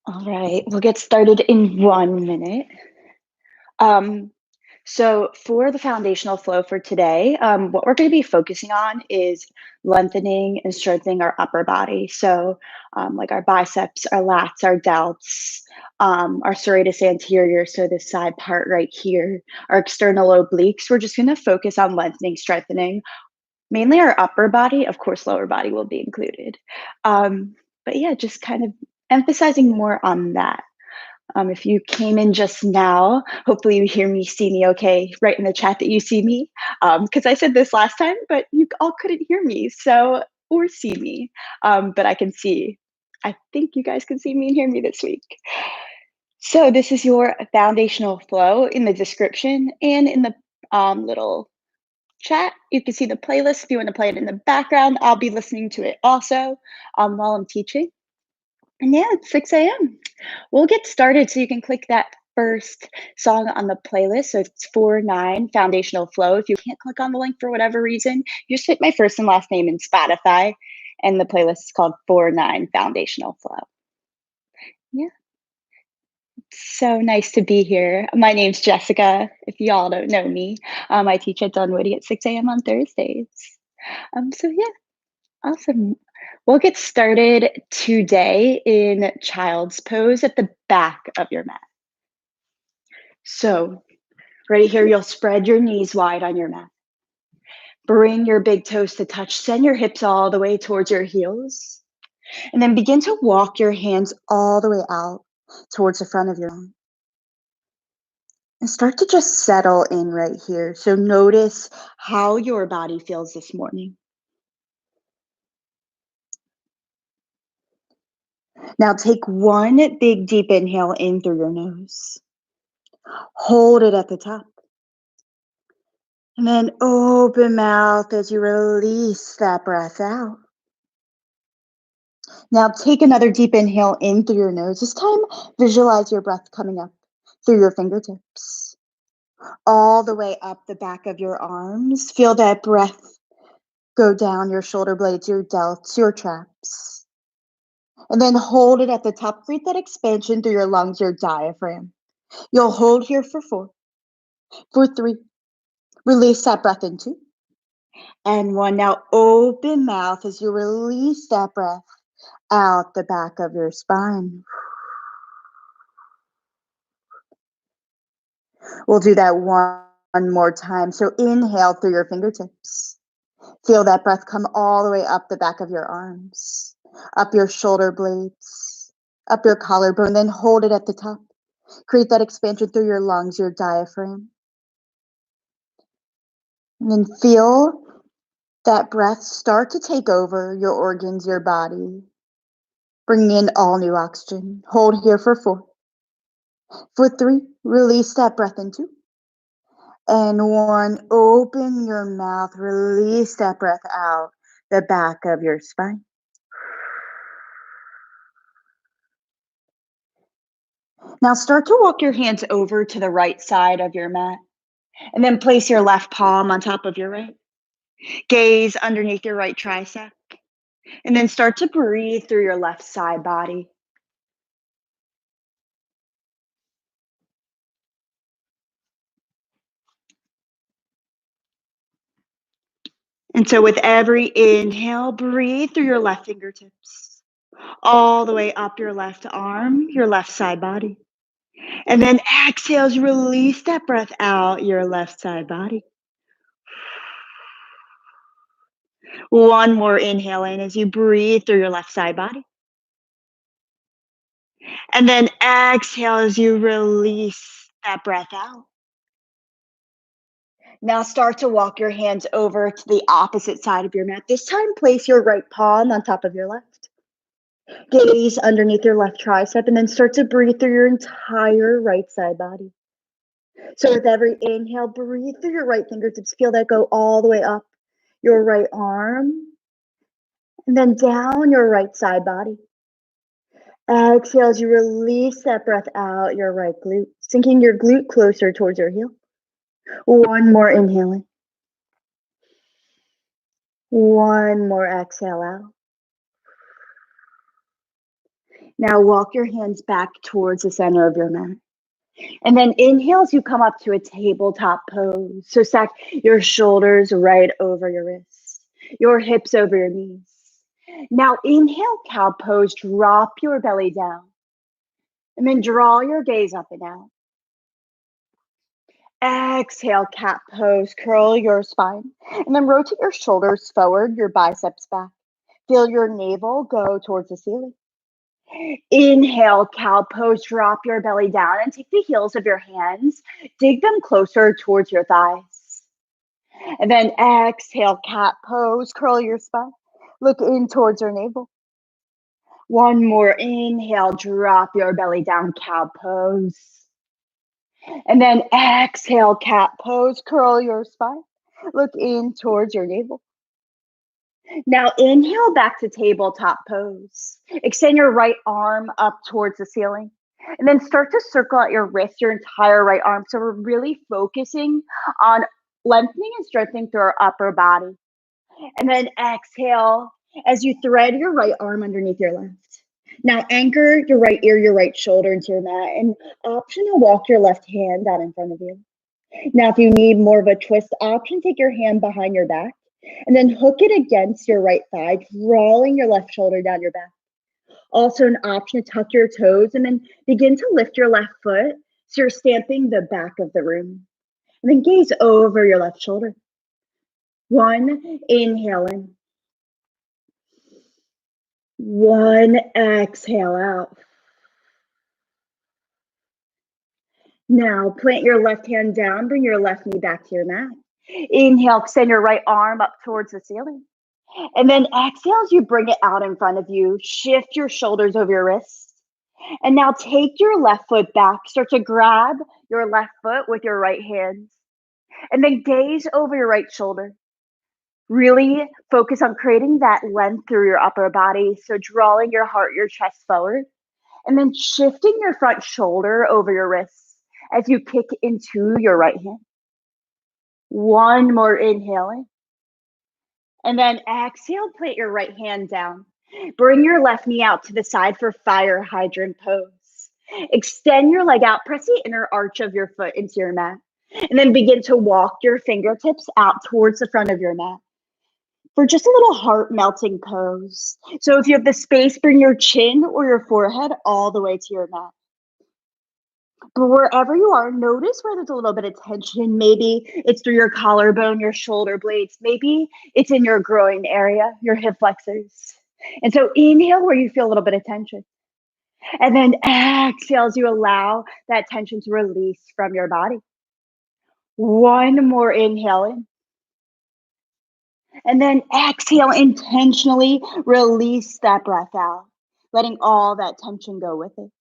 All right, we'll get started in 1 minute. Um, so for the foundational flow for today, what we're going to be focusing on is lengthening and strengthening our upper body. So like our biceps, our lats, our delts, our serratus anterior, so this side part right here, our external obliques. We're just going to focus on lengthening, strengthening, mainly our upper body. Of course, lower body will be included. But yeah, just kind of emphasizing more on that. If you came in just now, hopefully you hear me, see me okay. Write in the chat that you see me, because I said this last time, but you all couldn't hear me, so or see me, but I can see. I think you guys can see me and hear me this week. So this is your foundational flow. In the description and in the little chat, you can see the playlist if you want to play it in the background. I'll be listening to it also while I'm teaching. And yeah, it's 6 a.m. We'll get started so you can click that first song on the playlist. So it's 4-9 Foundational Flow. If you can't click on the link for whatever reason, you just hit my first and last name in Spotify, and the playlist is called 4-9 Foundational Flow. Yeah. So nice to be here. My name's Jessica. If y'all don't know me, I teach at Dunwoody at 6 a.m. on Thursdays. So yeah, awesome. We'll get started today in child's pose at the back of your mat. So right here, you'll spread your knees wide on your mat. Bring your big toes to touch. Send your hips all the way towards your heels. And then begin to walk your hands all the way out towards the front of your mat. And start to just settle in right here. So notice how your body feels this morning. Now take one big deep inhale in through your nose. Hold it at the top. And then open mouth as you release that breath out. Now take another deep inhale in through your nose. This time, visualize your breath coming up through your fingertips, all the way up the back of your arms. Feel that breath go down your shoulder blades, your delts, your traps. And then hold it at the top. Create that expansion through your lungs, your diaphragm. You'll hold here for 4, for 3. Release that breath in 2. And 1. Now open mouth as you release that breath out the back of your spine. We'll do that one more time. So inhale through your fingertips. Feel that breath come all the way up the back of your arms, up your shoulder blades, up your collarbone, then hold it at the top. Create that expansion through your lungs, your diaphragm. And then feel that breath start to take over your organs, your body. Bring in all new oxygen. Hold here for 4. For 3, release that breath in 2. And 1, open your mouth, release that breath out the back of your spine. Now start to walk your hands over to the right side of your mat, and then place your left palm on top of your right. Gaze underneath your right tricep, and then start to breathe through your left side body. And so with every inhale, breathe through your left fingertips, all the way up your left arm, your left side body. And then exhale as you release that breath out your left side body. One more inhale in as you breathe through your left side body. And then exhale as you release that breath out. Now start to walk your hands over to the opposite side of your mat. This time, place your right palm on top of your left. Gaze underneath your left tricep, and then start to breathe through your entire right side body. So with every inhale, breathe through your right fingertips. Feel that go all the way up your right arm, and then down your right side body. Exhale as you release that breath out your right glute, sinking your glute closer towards your heel. One more inhale in. One more exhale out. Now walk your hands back towards the center of your mat. And then inhale as you come up to a tabletop pose. So stack your shoulders right over your wrists, your hips over your knees. Now inhale, cow pose, drop your belly down. And then draw your gaze up and out. Exhale, cat pose, curl your spine. And then rotate your shoulders forward, your biceps back. Feel your navel go towards the ceiling. Inhale, cow pose, drop your belly down and take the heels of your hands, dig them closer towards your thighs. And then exhale, cat pose, curl your spine, look in towards your navel. One more inhale, drop your belly down, cow pose. And then exhale, cat pose, curl your spine, look in towards your navel. Now inhale back to tabletop pose. Extend your right arm up towards the ceiling. And then start to circle out your wrist, your entire right arm. So we're really focusing on lengthening and strengthening through our upper body. And then exhale as you thread your right arm underneath your left. Now anchor your right ear, your right shoulder into your mat, and option to walk your left hand out in front of you. Now if you need more of a twist option, take your hand behind your back and then hook it against your right thigh, drawing your left shoulder down your back. Also an option to tuck your toes and then begin to lift your left foot so you're stamping the back of the room. And then gaze over your left shoulder. One, inhale in. One, exhale out. Now plant your left hand down, bring your left knee back to your mat. Inhale, extend your right arm up towards the ceiling. And then exhale as you bring it out in front of you. Shift your shoulders over your wrists. And now take your left foot back. Start to grab your left foot with your right hand. And then gaze over your right shoulder. Really focus on creating that length through your upper body. So drawing your heart, your chest forward. And then shifting your front shoulder over your wrists as you kick into your right hand. One more inhaling. And then exhale, plant your right hand down. Bring your left knee out to the side for fire hydrant pose. Extend your leg out, press the inner arch of your foot into your mat. And then begin to walk your fingertips out towards the front of your mat for just a little heart melting pose. So if you have the space, bring your chin or your forehead all the way to your mat. But wherever you are, notice where there's a little bit of tension. Maybe it's through your collarbone, your shoulder blades. Maybe it's in your groin area, your hip flexors. And so inhale where you feel a little bit of tension. And then exhale as you allow that tension to release from your body. One more inhale in. And then exhale, intentionally release that breath out, letting all that tension go with it.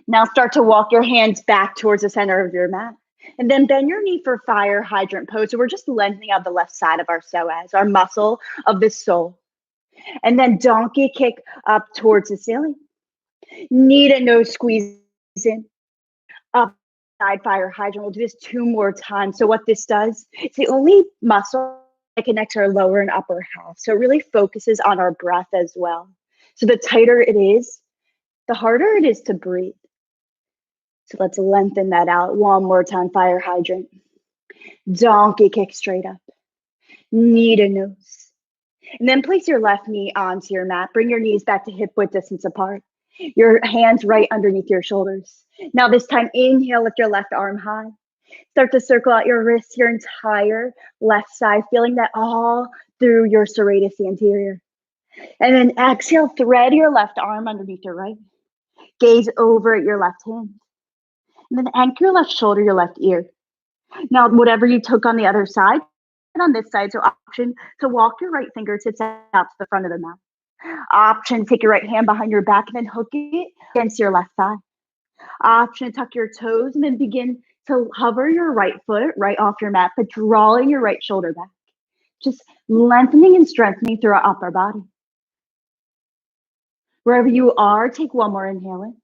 Now start to walk your hands back towards the center of your mat. And then bend your knee for fire hydrant pose. So we're just lengthening out the left side of our psoas, our muscle of the soul. And then donkey kick up towards the ceiling. Knee to nose squeeze in. Up side fire hydrant. We'll do this 2 more times. So what this does, it's the only muscle that connects our lower and upper half. So it really focuses on our breath as well. So the tighter it is, the harder it is to breathe. So let's lengthen that out. One more time, fire hydrant. Donkey kick straight up. Knee to nose. And then place your left knee onto your mat. Bring your knees back to hip width distance apart. Your hands right underneath your shoulders. Now this time, inhale, lift your left arm high. Start to circle out your wrists, your entire left side, feeling that all through your serratus anterior. And then exhale, thread your left arm underneath your right. Gaze over at your left hand. And then anchor your left shoulder, your left ear. Now, whatever you took on the other side, and on this side, so option to walk your right fingertips out to the front of the mat. Option, take your right hand behind your back and then hook it against your left thigh. Option, tuck your toes and then begin to hover your right foot right off your mat, but drawing your right shoulder back. Just lengthening and strengthening through our upper body. Wherever you are, take one more inhale in.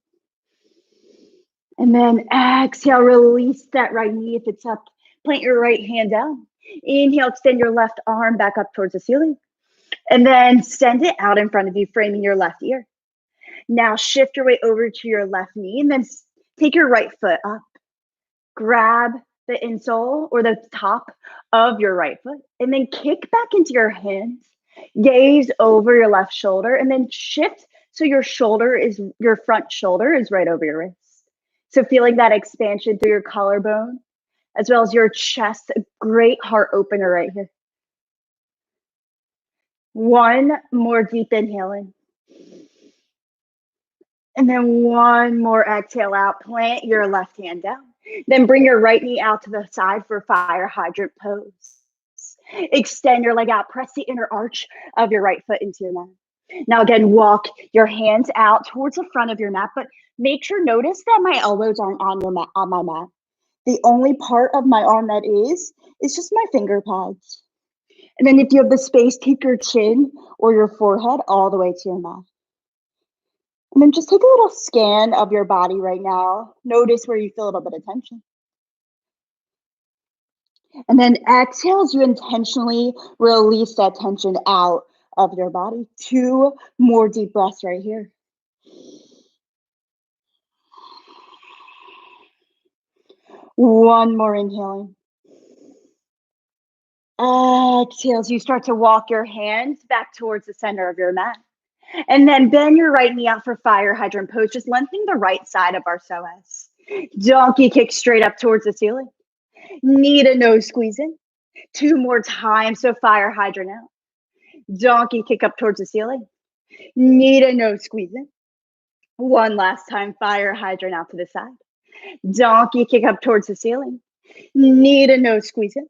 And then exhale, release that right knee if it's up. Plant your right hand down. Inhale, extend your left arm back up towards the ceiling. And then send it out in front of you, framing your left ear. Now shift your weight over to your left knee and then take your right foot up. Grab the insole or the top of your right foot and then kick back into your hands. Gaze over your left shoulder and then shift so your front shoulder is right over your wrist. So feeling that expansion through your collarbone as well as your chest, a great heart opener right here. One more deep inhale in. And then one more exhale out. Plant your left hand down. Then bring your right knee out to the side for fire hydrant pose. Extend your leg out. Press the inner arch of your right foot into your mat. Now again, walk your hands out towards the front of your mat, but make sure, notice that my elbows aren't on my mat. The only part of my arm that is just my finger pads. And then if you have the space, take your chin or your forehead all the way to your mat. And then just take a little scan of your body right now. Notice where you feel a little bit of tension. And then exhale as you intentionally release that tension out of your body. 2 more deep breaths right here. One more inhaling. Exhale as you start to walk your hands back towards the center of your mat. And then bend your right knee out for fire hydrant pose, just lengthening the right side of our psoas. Donkey kick straight up towards the ceiling. Knee to nose squeeze in. 2 more times, so fire hydrant out. Donkey kick up towards the ceiling. Knee to nose squeeze in. One last time, fire hydrant out to the side. Donkey kick up towards the ceiling. Knee to nose squeeze in.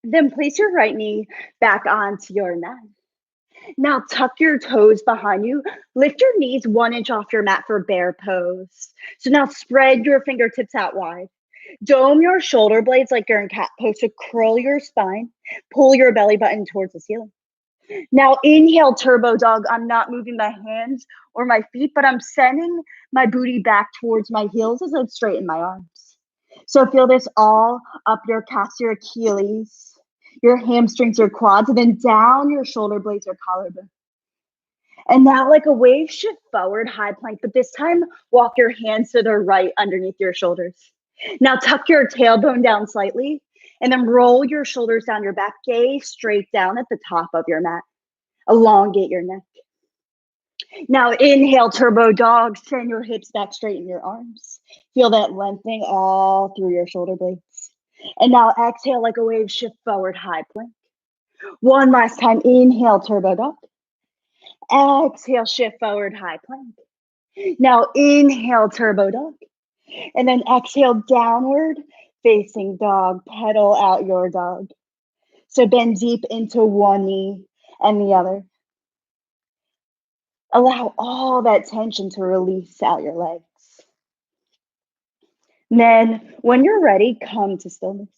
Then place your right knee back onto your mat. Now tuck your toes behind you. Lift your knees 1 inch off your mat for bear pose. So now spread your fingertips out wide. Dome your shoulder blades like you're in cat pose. So curl your spine. Pull your belly button towards the ceiling. Now inhale, turbo dog. I'm not moving my hands or my feet, but I'm sending my booty back towards my heels as I straighten my arms. So feel this all up your calves, your Achilles, your hamstrings, your quads, and then down your shoulder blades or collarbone. And now like a wave, shift forward, high plank, but this time walk your hands to the right underneath your shoulders. Now tuck your tailbone down slightly and then roll your shoulders down your back, gaze straight down at the top of your mat. Elongate your neck. Now inhale, turbo dog, send your hips back, straighten your arms. Feel that lengthening all through your shoulder blades. And now exhale like a wave, shift forward, high plank. One last time, inhale, turbo dog. Exhale, shift forward, high plank. Now inhale, turbo dog. And then exhale, downward facing dog. Pedal out your dog. So bend deep into one knee and the other. Allow all that tension to release out your legs. And then when you're ready, come to stillness.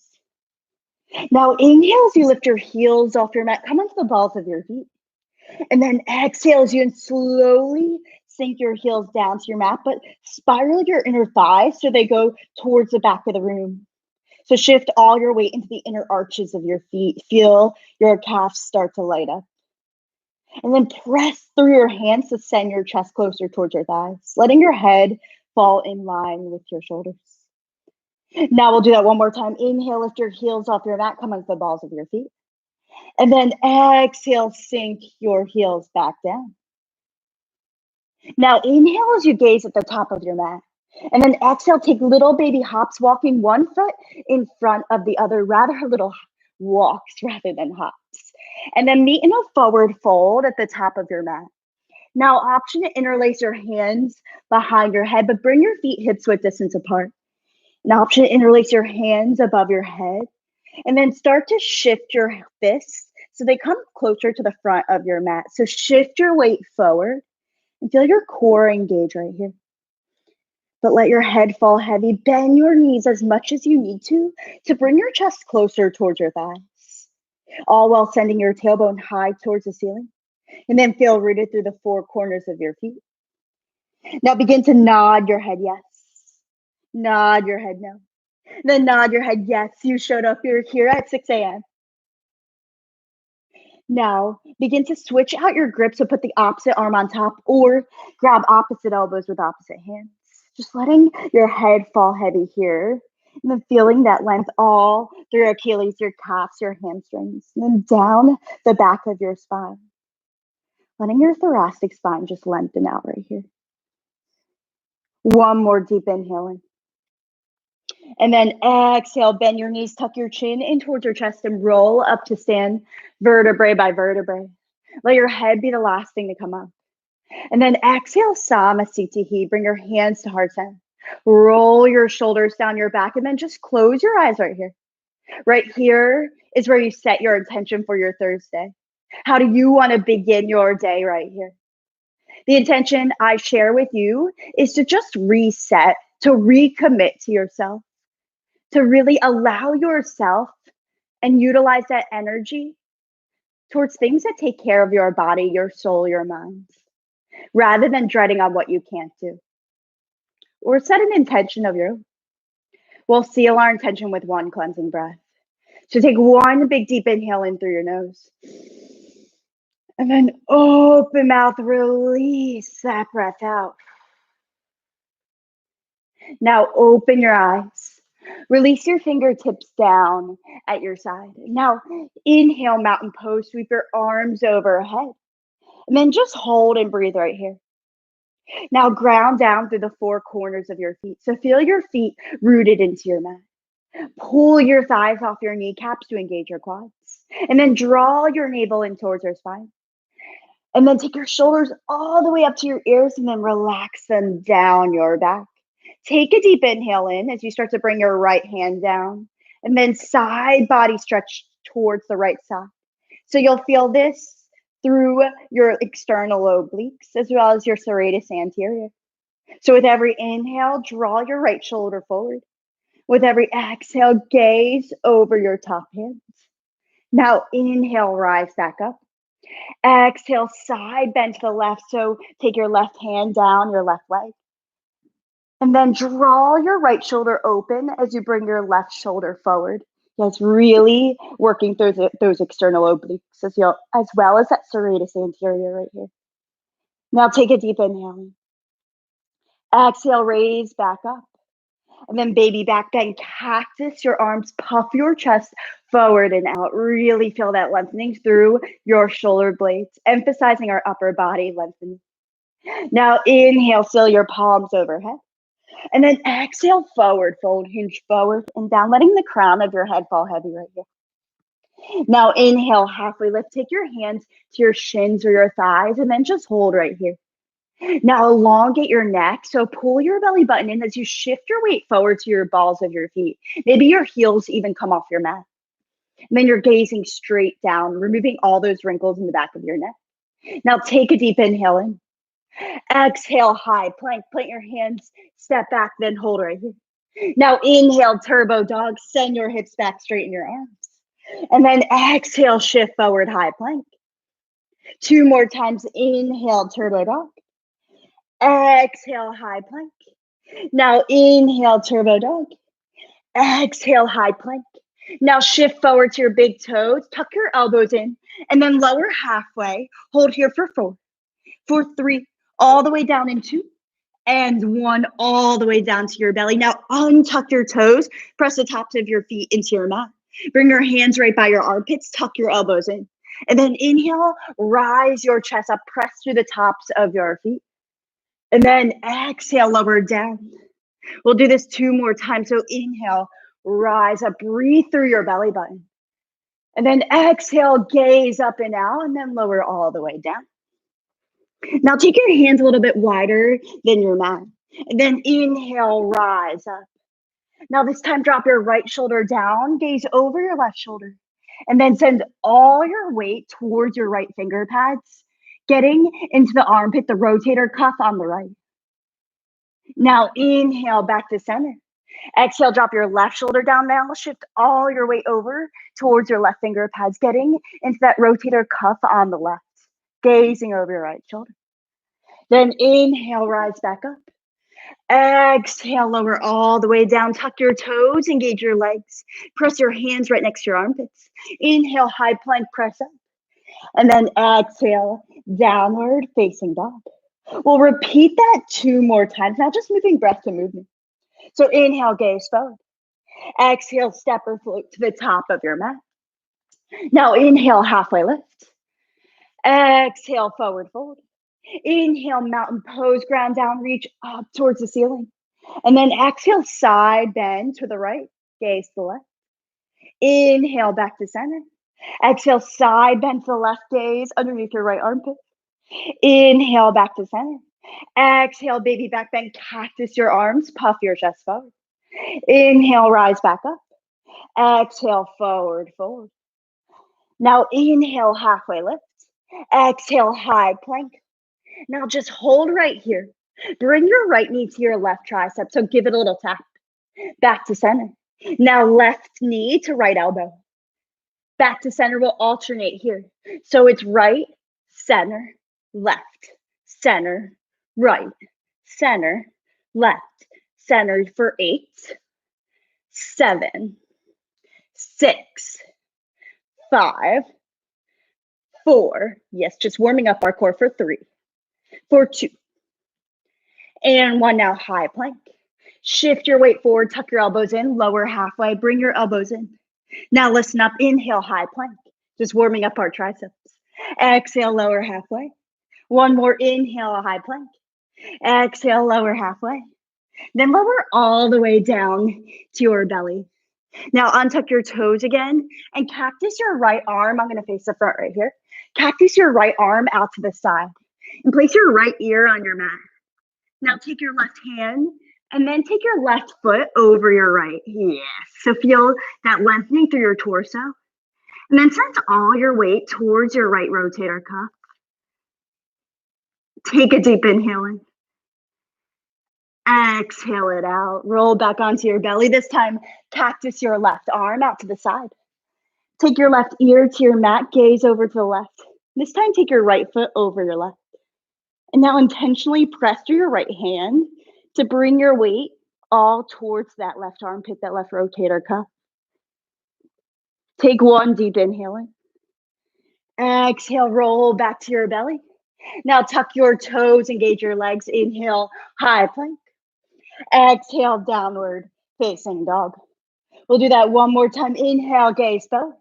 Now inhale as you lift your heels off your mat. Come onto the balls of your feet. And then exhale as you slowly sink your heels down to your mat, but spiral your inner thighs so they go towards the back of the room. So shift all your weight into the inner arches of your feet. Feel your calves start to light up. And then press through your hands to send your chest closer towards your thighs, letting your head fall in line with your shoulders. Now we'll do that one more time. Inhale, lift your heels off your mat, come onto the balls of your feet. And then exhale, sink your heels back down. Now inhale as you gaze at the top of your mat. And then exhale, take little baby hops, walking one foot in front of the other, rather little walks rather than hops. And then meet in a forward fold at the top of your mat. Now option to interlace your hands behind your head, but bring your feet hips width distance apart. An option to interlace your hands above your head. And then start to shift your fists so they come closer to the front of your mat. So shift your weight forward and feel your core engage right here. But let your head fall heavy. Bend your knees as much as you need to bring your chest closer towards your thighs, all while sending your tailbone high towards the ceiling. And then feel rooted through the 4 corners of your feet. Now begin to nod your head yes. Nod your head no. Then nod your head yes. You showed up. You're here at 6 a.m. Now, begin to switch out your grip, so put the opposite arm on top or grab opposite elbows with opposite hands. Just letting your head fall heavy here. And then feeling that length all through your Achilles, your calves, your hamstrings, and then down the back of your spine. Letting your thoracic spine just lengthen out right here. One more deep inhale in. And then exhale, bend your knees, tuck your chin in towards your chest, and roll up to stand vertebrae by vertebrae. Let your head be the last thing to come up. And then exhale, Samasthiti. Bring your hands to heart center. Roll your shoulders down your back, and then just close your eyes right here. Right here is where you set your intention for your Thursday. How do you want to begin your day right here? The intention I share with you is to just reset, to recommit to yourself, to really allow yourself and utilize that energy towards things that take care of your body, your soul, your mind, rather than dreading on what you can't do. Or set an intention of your own. We'll seal our intention with one cleansing breath. So take one big deep inhale in through your nose. And then open mouth, release that breath out. Now open your eyes. Release your fingertips down at your side. Now inhale, mountain pose, sweep your arms overhead. And then just hold and breathe right here. Now ground down through the four corners of your feet. So feel your feet rooted into your mat. Pull your thighs off your kneecaps to engage your quads. And then draw your navel in towards your spine. And then take your shoulders all the way up to your ears and then relax them down your back. Take a deep inhale in as you start to bring your right hand down. And then side body stretch towards the right side. So you'll feel this through your external obliques as well as your serratus anterior. So with every inhale, draw your right shoulder forward. With every exhale, gaze over your top hands. Now inhale, rise back up. Exhale, side bend to the left. So take your left hand down your left leg. And then draw your right shoulder open as you bring your left shoulder forward. Yes, really working through those external obliques as well as that serratus anterior right here. Now take a deep inhale. Exhale, raise back up. And then baby back bend, cactus your arms, puff your chest forward and out. Really feel that lengthening through your shoulder blades, emphasizing our upper body lengthening. Now inhale, seal your palms overhead. And then exhale, forward fold, hinge forward and down, letting the crown of your head fall heavy right here. Now inhale, halfway lift. Take your hands to your shins or your thighs and then just hold right here. Now elongate your neck. So pull your belly button in as you shift your weight forward to your balls of your feet. Maybe your heels even come off your mat. And then you're gazing straight down, removing all those wrinkles in the back of your neck. Now take a deep inhale in. Exhale, high plank. Plant your hands, step back, then hold right here. Now inhale, turbo dog. Send your hips back, straighten your arms. And then exhale, shift forward, high plank. 2 more times. Inhale, turbo dog. Exhale, high plank. Now inhale, turbo dog. Exhale, high plank. Now shift forward to your big toes, tuck your elbows in, and then lower halfway. Hold here for 4, for 3, all the way down in 2, and 1, all the way down to your belly. Now untuck your toes, press the tops of your feet into your mat. Bring your hands right by your armpits, tuck your elbows in. And then inhale, rise your chest up, press through the tops of your feet. And then exhale, lower down. We'll do this 2 more times. So inhale, rise up, breathe through your belly button. And then exhale, gaze up and out, and then lower all the way down. Now take your hands a little bit wider than your mat. And then inhale, rise up. Now this time, drop your right shoulder down, gaze over your left shoulder. And then send all your weight towards your right finger pads, getting into the armpit, the rotator cuff on the right. Now inhale, back to center. Exhale, drop your left shoulder down now. Shift all your weight over towards your left finger pads, getting into that rotator cuff on the left, gazing over your right shoulder. Then inhale, rise back up. Exhale, lower all the way down. Tuck your toes, engage your legs. Press your hands right next to your armpits. Inhale, high plank, press up. And then exhale, downward facing dog. We'll repeat that 2 more times, not just moving breath to movement. So inhale, gaze forward. Exhale, step or float to the top of your mat. Now inhale, halfway lift. Exhale, forward fold. Inhale, mountain pose, ground down, reach up towards the ceiling. And then exhale, side bend to the right, gaze to the left. Inhale, back to center. Exhale, side bend to the left, gaze underneath your right armpit. Inhale, back to center. Exhale, baby back bend, cactus your arms, puff your chest forward. Inhale, rise back up. Exhale, forward fold. Now inhale, halfway lift. Exhale, high plank. Now just hold right here. Bring your right knee to your left tricep, so give it a little tap. Back to center. Now left knee to right elbow. Back to center, we'll alternate here. So it's right, center, left, center, right, center, left, center for 8, 7, 6, 5, 4. Yes, just warming up our core for 3, for 2, and 1. Now high plank. Shift your weight forward, tuck your elbows in, lower halfway, bring your elbows in. Now listen up, inhale, high plank. Just warming up our triceps. Exhale, lower halfway. 1 more, inhale, high plank. Exhale, lower halfway. Then lower all the way down to your belly. Now untuck your toes again and cactus your right arm. I'm gonna face the front right here. Cactus your right arm out to the side and place your right ear on your mat. Now take your left hand and then take your left foot over your right. Yes. So feel that lengthening through your torso. And then send all your weight towards your right rotator cuff. Take a deep inhale in. Exhale it out. Roll back onto your belly. This time, cactus your left arm out to the side. Take your left ear to your mat. Gaze over to the left. This time, take your right foot over your left. And now intentionally press through your right hand to bring your weight all towards that left armpit, that left rotator cuff. Take 1 deep inhale in. Exhale, roll back to your belly. Now tuck your toes, engage your legs. Inhale, high plank. Exhale, downward facing dog. We'll do that 1 more time. Inhale, gaze forward.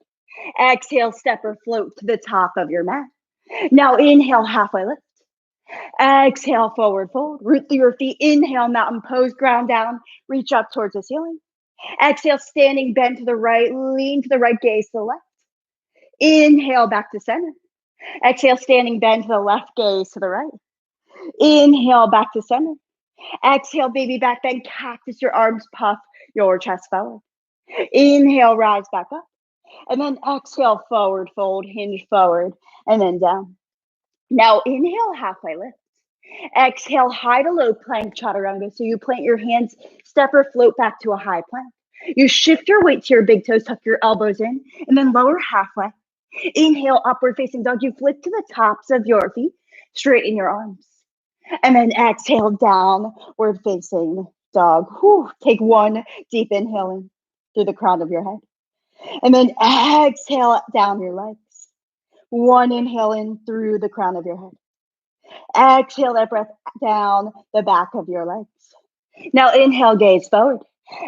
Exhale, step or float to the top of your mat. Now inhale, halfway lift. Exhale, forward fold. Root through your feet. Inhale, mountain pose, ground down. Reach up towards the ceiling. Exhale, standing, bend to the right. Lean to the right, gaze to the left. Inhale, back to center. Exhale, standing, bend to the left, gaze to the right. Inhale, back to center. Exhale, baby back bend, cactus your arms, puff your chest forward. Inhale, rise back up. And then exhale, forward fold, hinge forward, and then down. Now inhale, halfway lift. Exhale, high to low plank chaturanga. So you plant your hands, step or float back to a high plank. You shift your weight to your big toes, tuck your elbows in, and then lower halfway. Inhale, upward facing dog. You flip to the tops of your feet, straighten your arms. And then exhale, downward facing dog. Whew. Take 1 deep inhale in through the crown of your head. And then exhale down your legs. 1 inhale in through the crown of your head. Exhale that breath down the back of your legs. Now inhale, gaze forward.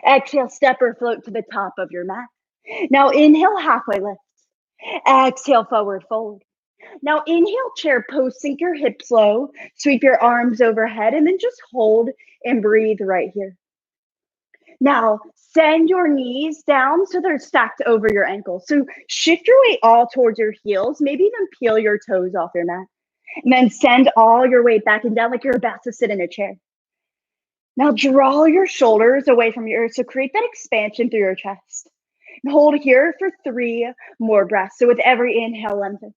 Exhale, step or float to the top of your mat. Now inhale, halfway lift. Exhale, forward fold. Now inhale, chair pose, sink your hips low, sweep your arms overhead, and then just hold and breathe right here. Now send your knees down so they're stacked over your ankles. So shift your weight all towards your heels, maybe even peel your toes off your mat. And then send all your weight back and down like you're about to sit in a chair. Now draw your shoulders away from your ears, so create that expansion through your chest. And hold here for 3 more breaths. So with every inhale, lengthen.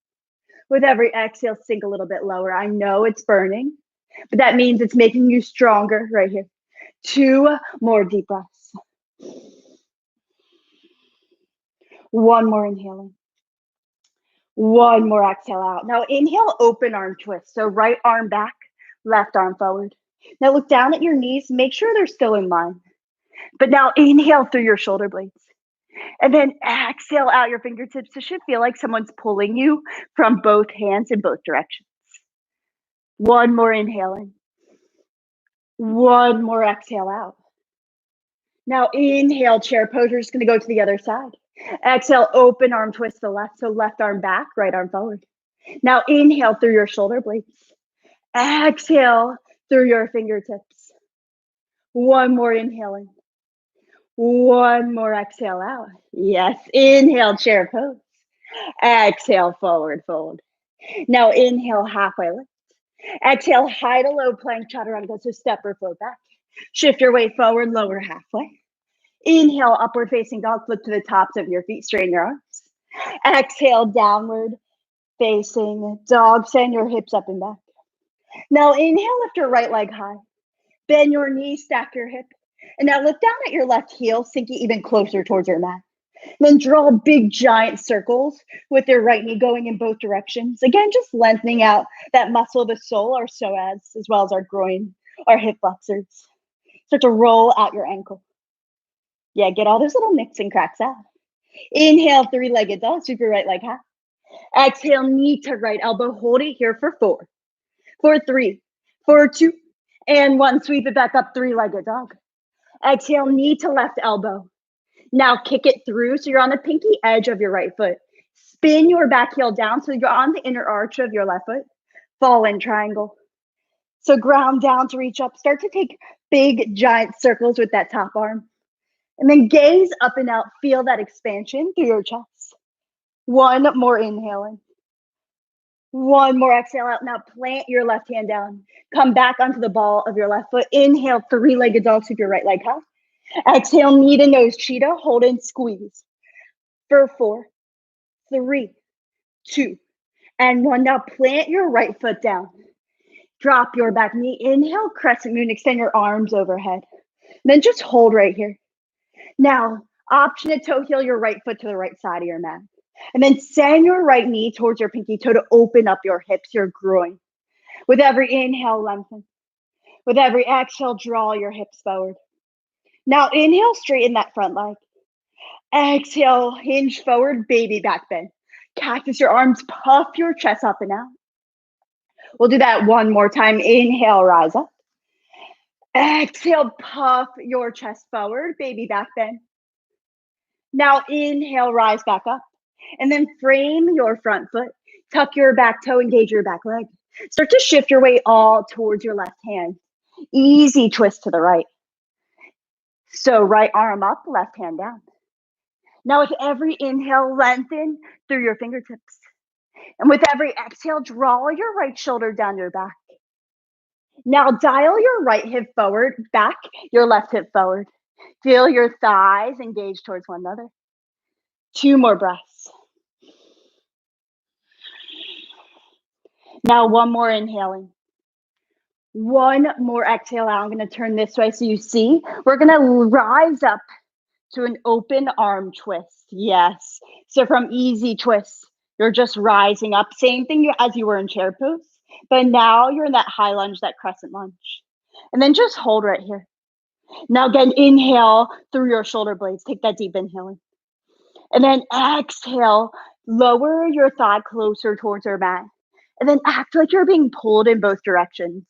With every exhale, sink a little bit lower. I know it's burning, but that means it's making you stronger right here. 2 more deep breaths. 1 more inhaling. 1 more exhale out. Now inhale, open arm twist. So right arm back, left arm forward. Now look down at your knees. Make sure they're still in line. But now inhale through your shoulder blades. And then exhale out your fingertips. It should feel like someone's pulling you from both hands in both directions. One more inhale in. One more exhale out. Now inhale, chair pose. We're just going to go to the other side. Exhale, open arm twist to left. So left arm back, right arm forward. Now inhale through your shoulder blades. Exhale through your fingertips. One more inhale in. One more exhale out. Yes, inhale, chair pose. Exhale, forward fold. Now inhale, halfway lift. Exhale, high to low plank chaturanga. So step or float back. Shift your weight forward, lower halfway. Inhale, upward facing dog, flip to the tops of your feet, straighten your arms. Exhale, downward facing dog, send your hips up and back. Now inhale, lift your right leg high. Bend your knees, stack your hip. And now lift down at your left heel, sink it even closer towards your mat. Then draw big giant circles with your right knee going in both directions. Again, just lengthening out that muscle of the sole, our psoas, as well as our groin, our hip flexors. Start to roll out your ankle. Yeah, get all those little nicks and cracks out. Inhale, three-legged dog, sweep your right leg high. Exhale, knee to right elbow. Hold it here for 4, for 3, for 2, and 1. Sweep it back up, three-legged dog. Exhale, knee to left elbow. Now kick it through so you're on the pinky edge of your right foot. Spin your back heel down so you're on the inner arch of your left foot. Fall in triangle. So ground down to reach up. Start to take big giant circles with that top arm. And then gaze up and out. Feel that expansion through your chest. One more inhale in. One more exhale out. Now plant your left hand down. Come back onto the ball of your left foot. Inhale, three-legged dog, sweep your right leg high. Exhale, knee to nose cheetah, hold and squeeze. For 4, 3, 2, and 1. Now plant your right foot down. Drop your back knee. Inhale, crescent moon, extend your arms overhead. Then just hold right here. Now, option to toe heel your right foot to the right side of your mat. And then send your right knee towards your pinky toe to open up your hips, your groin. With every inhale, lengthen. With every exhale, draw your hips forward. Now inhale, straighten that front leg. Exhale, hinge forward, baby back bend. Cactus your arms, puff your chest up and out. We'll do that one more time. Inhale, rise up. Exhale, puff your chest forward, baby back bend. Now inhale, rise back up. And then frame your front foot. Tuck your back toe, engage your back leg. Start to shift your weight all towards your left hand. Easy twist to the right. So right arm up, left hand down. Now with every inhale, lengthen through your fingertips. And with every exhale, draw your right shoulder down your back. Now dial your right hip forward, back, your left hip forward. Feel your thighs engage towards one another. 2 more breaths. Now one more inhaling. One more exhale out. I'm going to turn this way so you see. We're going to rise up to an open arm twist. Yes. So from easy twist, you're just rising up. Same thing as you were in chair pose, but now you're in that high lunge, that crescent lunge. And then just hold right here. Now again, inhale through your shoulder blades. Take that deep inhaling. And then exhale, lower your thigh closer towards your mat. And then act like you're being pulled in both directions.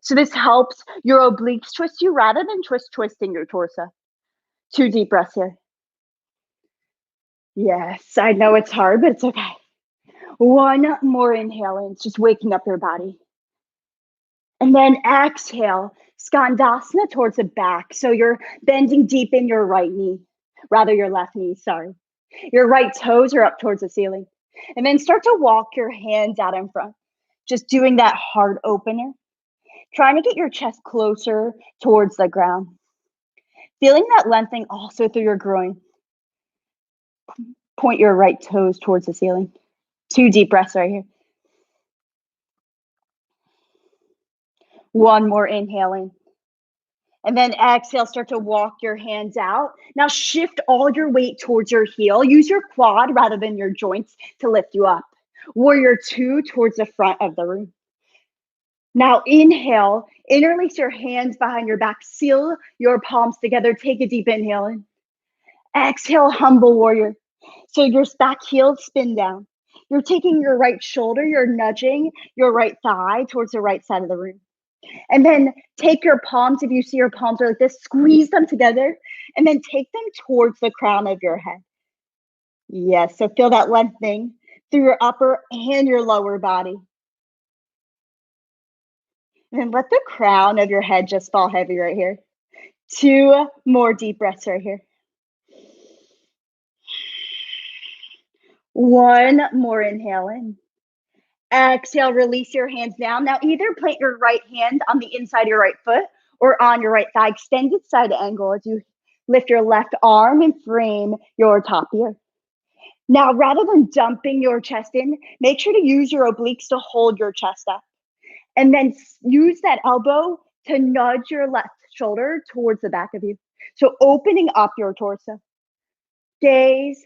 So this helps your obliques twist you rather than twisting your torso. 2 deep breaths here. Yes, I know it's hard, but it's okay. One more inhale in, it's just waking up your body. And then exhale, Skandasana towards the back. So you're bending deep in your right knee, rather your left knee, sorry. Your right toes are up towards the ceiling. And then start to walk your hands out in front. Just doing that heart opener. Trying to get your chest closer towards the ground. Feeling that lengthening also through your groin. Point your right toes towards the ceiling. 2 deep breaths right here. One more inhaling. And then exhale, start to walk your hands out. Now shift all your weight towards your heel. Use your quad rather than your joints to lift you up. Warrior 2 towards the front of the room. Now inhale, interlace your hands behind your back, seal your palms together. Take a deep inhale in. Exhale, humble warrior. So your back heels spin down. You're taking your right shoulder, you're nudging your right thigh towards the right side of the room. And then take your palms, if you see your palms are like this, squeeze them together and then take them towards the crown of your head. Yes, so feel that lengthening through your upper and your lower body. And then let the crown of your head just fall heavy right here. 2 more deep breaths right here. 1 more inhale in. Exhale, release your hands down. Now either plant your right hand on the inside of your right foot or on your right thigh. Extended side angle as you lift your left arm and frame your top ear. Now, rather than dumping your chest in, make sure to use your obliques to hold your chest up. And then use that elbow to nudge your left shoulder towards the back of you. So opening up your torso. Gaze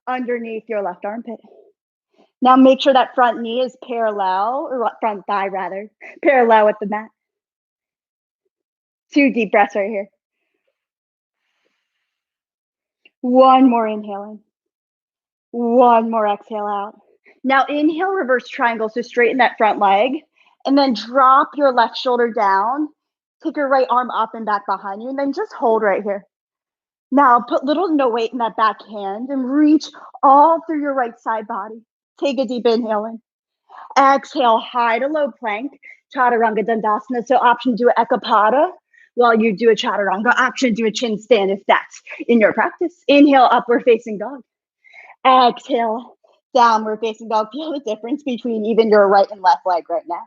underneath your left armpit. Now make sure that front knee is parallel, or front thigh rather, parallel with the mat. 2 deep breaths right here. 1 more inhale in. 1 more exhale out. Now inhale, reverse triangle, so straighten that front leg, and then drop your left shoulder down. Take your right arm up and back behind you, and then just hold right here. Now put little to no weight in that back hand and reach all through your right side body. Take a deep inhale in. Exhale, high to low plank, chaturanga dandasana. So option do a ekapada while you do a chaturanga. Option do a chin stand if that's in your practice. Inhale, upward facing dog. Exhale, downward facing dog. Feel the difference between even your right and left leg right now.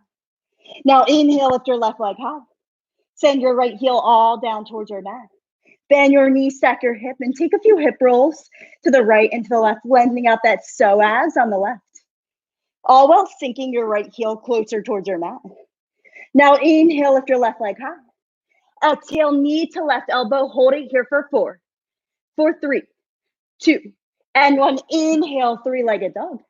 Now inhale, lift your left leg high. Send your right heel all down towards your mat. Bend your knees, stack your hip, and take a few hip rolls to the right and to the left, lengthening out that psoas on the left. All while sinking your right heel closer towards your mat. Now inhale, lift your left leg high. Exhale, knee to left elbow. Hold it here for 4, 3, 2, and 1. Inhale, 3-legged dog.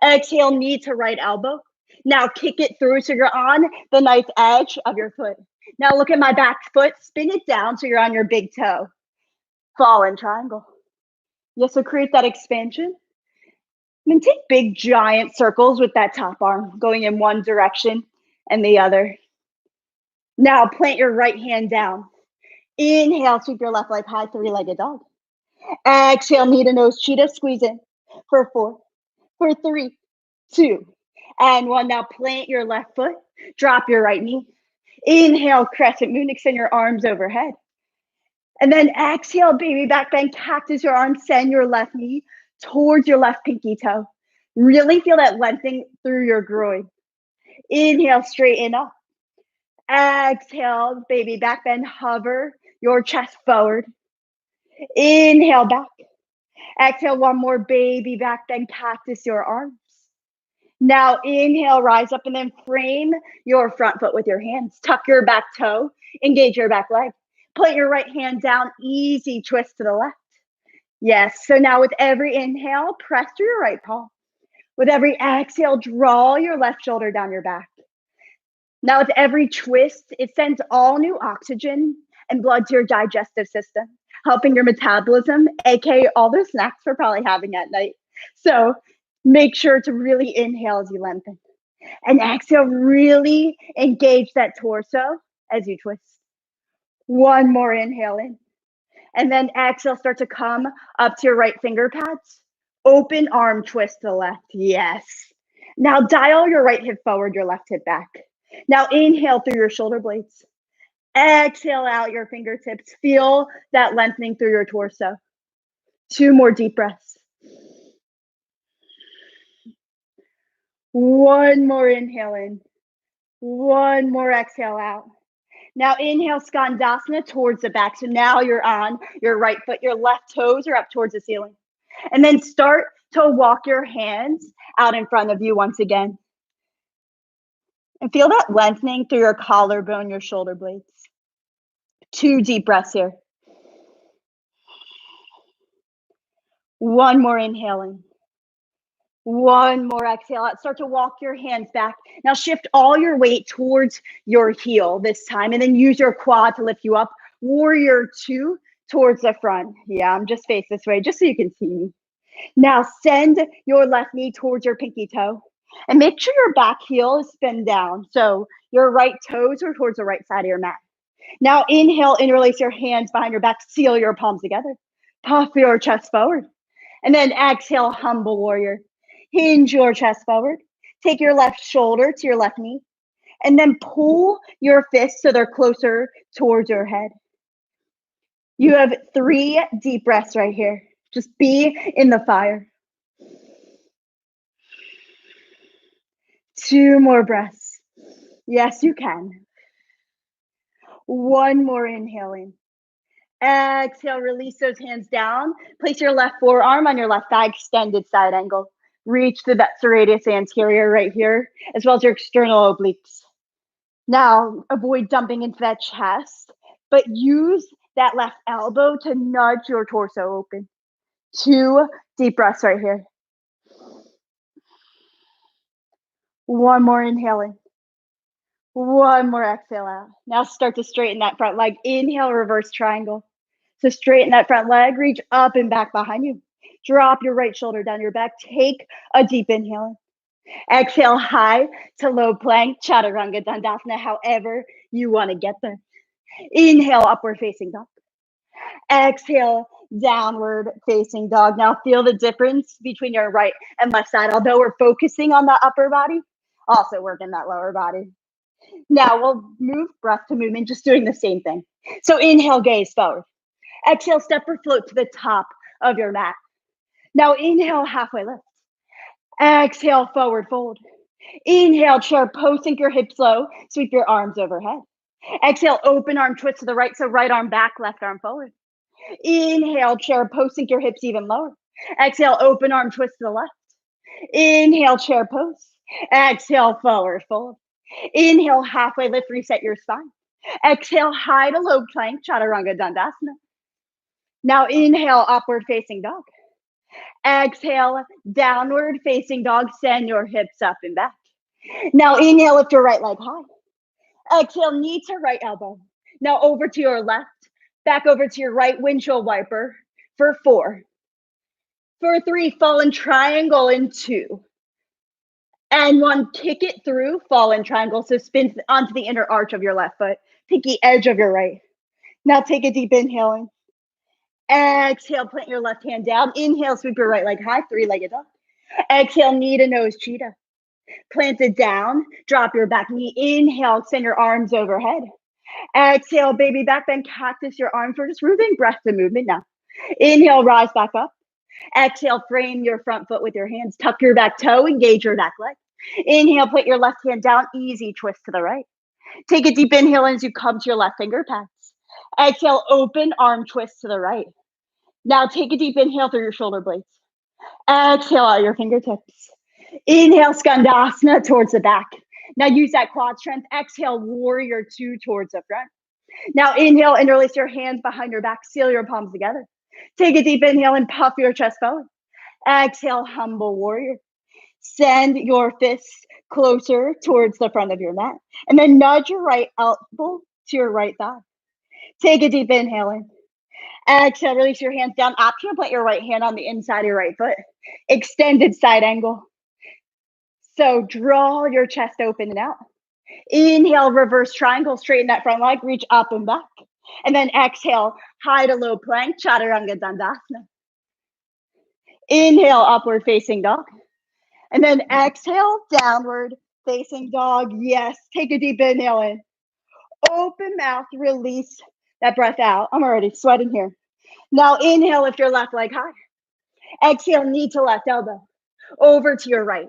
Exhale, knee to right elbow. Now kick it through so you're on the knife edge of your foot. Now look at my back foot. Spin it down so you're on your big toe. Fallen triangle. Yes, so create that expansion. And then take big giant circles with that top arm going in one direction and the other. Now plant your right hand down. Inhale, sweep your left leg high, 3-legged dog. Exhale, knee to nose, cheetah, squeeze in for 4, 3, 2, and 1. Now plant your left foot, drop your right knee. Inhale, crescent moon, extend your arms overhead. And then exhale, baby back bend, cactus your arms, send your left knee towards your left pinky toe. Really feel that lengthening through your groin. Inhale, straighten up. Exhale, baby back bend, hover your chest forward. Inhale, back. Exhale, 1 more, baby back bend, cactus your arms. Now inhale, rise up and then frame your front foot with your hands. Tuck your back toe, engage your back leg. Put your right hand down, easy twist to the left. Yes, so now with every inhale, press through your right palm. With every exhale, draw your left shoulder down your back. Now with every twist, it sends all new oxygen and blood to your digestive system, helping your metabolism, aka all those snacks we're probably having at night. So make sure to really inhale as you lengthen. And exhale, really engage that torso as you twist. 1 more inhale in. And then exhale, start to come up to your right finger pads. Open arm twist to the left. Yes. Now dial your right hip forward, your left hip back. Now inhale through your shoulder blades. Exhale out your fingertips. Feel that lengthening through your torso. 2 more deep breaths. 1 more inhale in. 1 more exhale out. Now inhale, Skandasana towards the back. So now you're on your right foot, your left toes are up towards the ceiling. And then start to walk your hands out in front of you once again. And feel that lengthening through your collarbone, your shoulder blades. 2 deep breaths here. 1 more inhaling. 1 more exhale out. Start to walk your hands back. Now shift all your weight towards your heel this time and then use your quad to lift you up. Warrior 2 towards the front. Yeah, I'm just face this way, just so you can see me. Now send your left knee towards your pinky toe and make sure your back heel is spin down. So your right toes are towards the right side of your mat. Now inhale, interlace your hands behind your back, seal your palms together. Puff your chest forward. And then exhale, humble warrior. Hinge your chest forward. Take your left shoulder to your left knee. And then pull your fists so they're closer towards your head. You have 3 deep breaths right here. Just be in the fire. 2 more breaths. Yes, you can. 1 more inhaling. Exhale, release those hands down. Place your left forearm on your left thigh, extended side angle. Reach the serratus anterior right here, as well as your external obliques. Now, avoid dumping into that chest, but use that left elbow to nudge your torso open. 2 deep breaths right here. 1 more inhaling. 1 more exhale out. Now start to straighten that front leg. Inhale, reverse triangle. So straighten that front leg, reach up and back behind you. Drop your right shoulder down your back. Take a deep inhale. Exhale, high to low plank, chaturanga dandasana, however you want to get there. Inhale, upward facing dog. Exhale, downward facing dog. Now feel the difference between your right and left side. Although we're focusing on the upper body, also working that lower body. Now we'll move breath to movement, just doing the same thing. So inhale, gaze forward. Exhale, step or float to the top of your mat. Now inhale, halfway lift. Exhale, forward fold. Inhale, chair pose, sink your hips low, sweep your arms overhead. Exhale, open arm twist to the right, so right arm back, left arm forward. Inhale, chair pose, sink your hips even lower. Exhale, open arm twist to the left. Inhale, chair pose. Exhale, forward fold. Inhale, halfway lift, reset your spine. Exhale, high to low plank, chaturanga dandasana. Now inhale, upward facing dog. Exhale, downward facing dog. Send your hips up and back. Now inhale, lift your right leg high. Exhale, knee to right elbow. Now over to your left, back over to your right, windshield wiper for 4. For 3, fallen triangle in 2. And 1, kick it through, fallen triangle. So spin onto the inner arch of your left foot, pinky edge of your right. Now take a deep inhale in. Exhale, plant your left hand down. Inhale, sweep your right leg high, 3-legged dog. Exhale, knee to nose cheetah. Plant it down, drop your back knee. Inhale, extend your arms overhead. Exhale, baby back bend, cactus your arms. We're just moving breath to movement now. Inhale, rise back up. Exhale, frame your front foot with your hands. Tuck your back toe, engage your back leg. Inhale, put your left hand down, easy twist to the right. Take a deep inhale as you come to your left finger pads. Exhale, open arm twist to the right. Now take a deep inhale through your shoulder blades. Exhale out your fingertips. Inhale, skandasana towards the back. Now use that quad strength. Exhale, warrior 2 towards the front. Now inhale, interlace your hands behind your back. Seal your palms together. Take a deep inhale and puff your chest forward. Exhale, humble warrior. Send your fists closer towards the front of your mat. And then nudge your right elbow to your right thigh. Take a deep inhale in. Exhale, release your hands down. Optional, put your right hand on the inside of your right foot. Extended side angle. So draw your chest open and out. Inhale, reverse triangle, straighten that front leg, reach up and back. And then exhale, high to low plank, chaturanga dandasana. Inhale, upward facing dog. And then exhale, downward facing dog. Yes, take a deep inhale in. Open mouth, release that breath out. I'm already sweating here. Now inhale, lift your left leg high. Exhale, knee to left elbow. Over to your right